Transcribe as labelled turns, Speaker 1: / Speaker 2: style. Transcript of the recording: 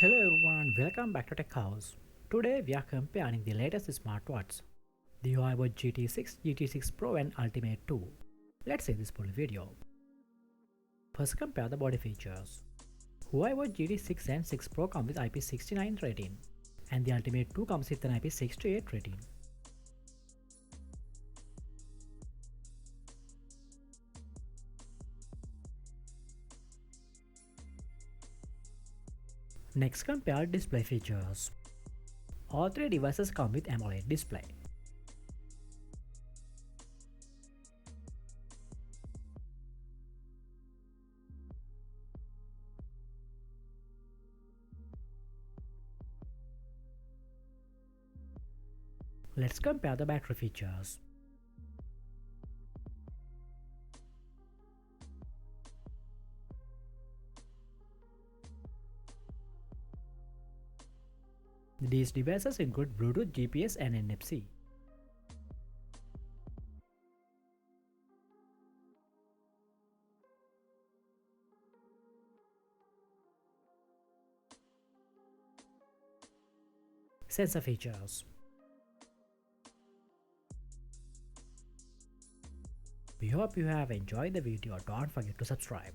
Speaker 1: Hello everyone, welcome back to Tech House. Today we are comparing the latest smartwatches, the Huawei GT6, GT6 Pro and Ultimate 2. Let's see this full video. First compare the body features. Huawei GT6 and 6 Pro come with IP69 rating and the Ultimate 2 comes with an IP68 rating. Next compare display features. All three devices come with AMOLED display. Let's compare the battery features. These devices include Bluetooth, GPS and NFC. Sensor features. We hope you have enjoyed the video. Don't forget to subscribe.